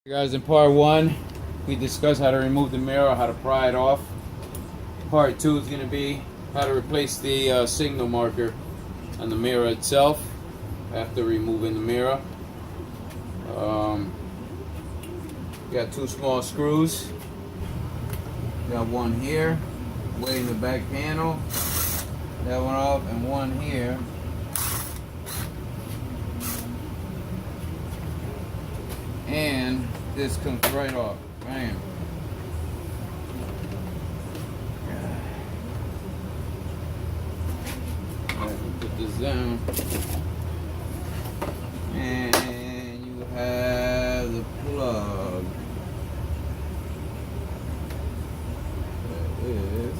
Guys, in part one, we discussed how to remove the mirror, how to pry it off. Part two is going to be how to replace the signal marker on the mirror itself after removing the mirror. Got two small screws. Got one here, way in the back panel. That one off, and one here. And this comes right off. Bam. Put this down. And you have the plug. That is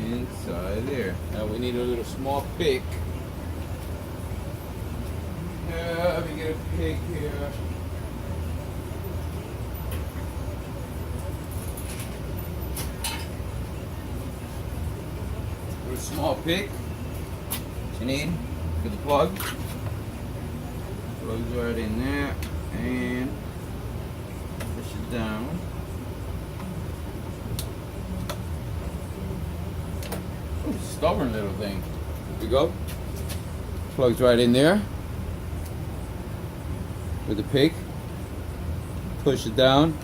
inside there. Now we need a little small pick. Let me get a pick here. A small pick. What you need for the plug. Plug's right in there, and push it down. Ooh, stubborn little thing. Here we go. Plug's right in there. With the pick, push it down,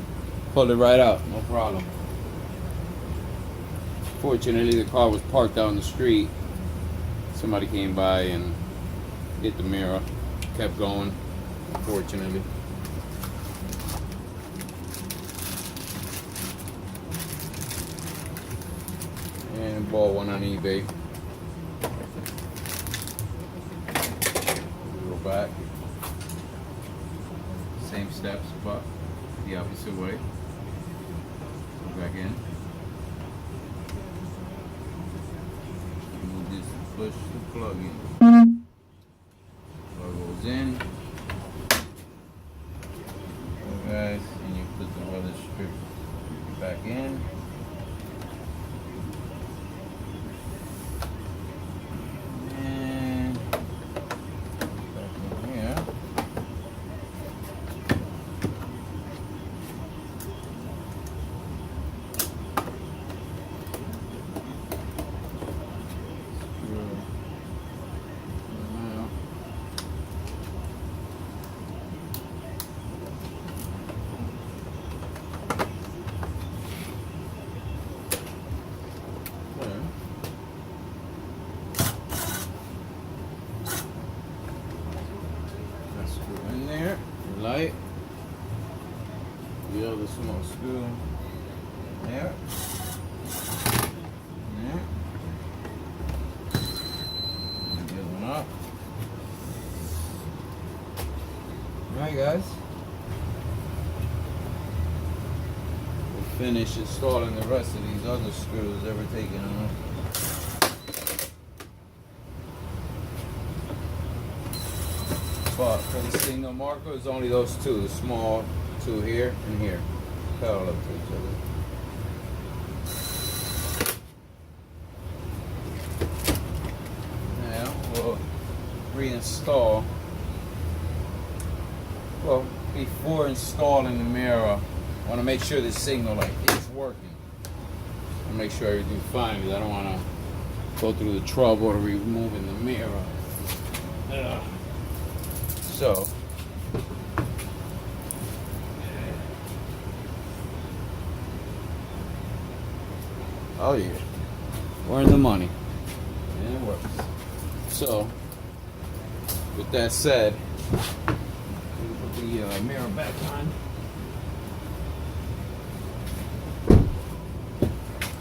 pull it right out, no problem. Fortunately, the car was parked down the street. Somebody came by and hit the mirror, kept going, fortunately. And bought one on eBay. Go back. Same steps, but the opposite way. Go back in. And just push the plug in. Plug goes in. Okay, and you put the other strip back in. In there, light, the other small screw there, there, and the other one up. Alright guys, we'll finish installing the rest of these other screws that we're taking off. But for the signal marker, it's only those two, the small two here and here, parallel to each other. Now we'll reinstall. Well, before installing the mirror, I want to make sure the signal light is working. I make sure everything's fine because I don't want to go through the trouble of removing the mirror. So, oh yeah, we're in the money, and it works. So, with that said, put the mirror back on.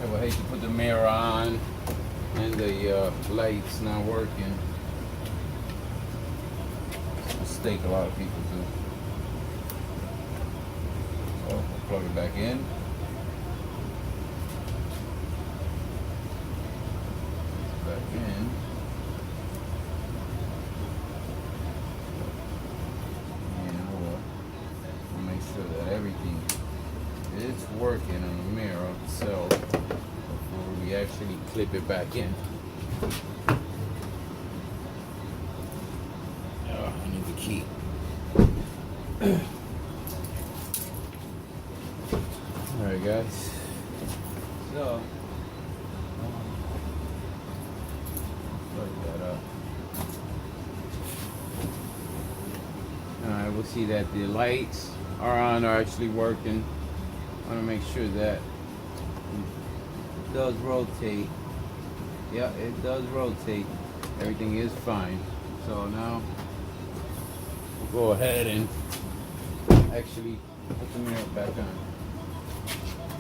I would hate to put the mirror on and the light's not working. Mistake a lot of people do. So we'll plug it back in. Back in. And we'll make sure that everything is working on the mirror itself before we actually clip it back in. I need the key. Alright guys, so plug that up. Alright, we'll see that the lights are actually working. I want to make sure that it does rotate. Yeah, it does rotate. Everything is fine. So now we'll go ahead and actually put the mirror back on.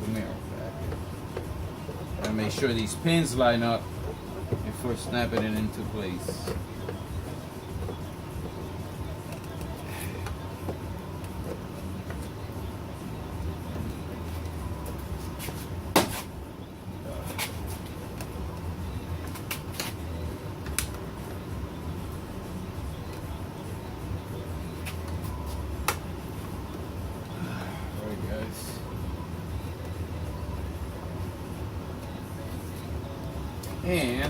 The mirror back. And make sure these pins line up before snapping it into place. And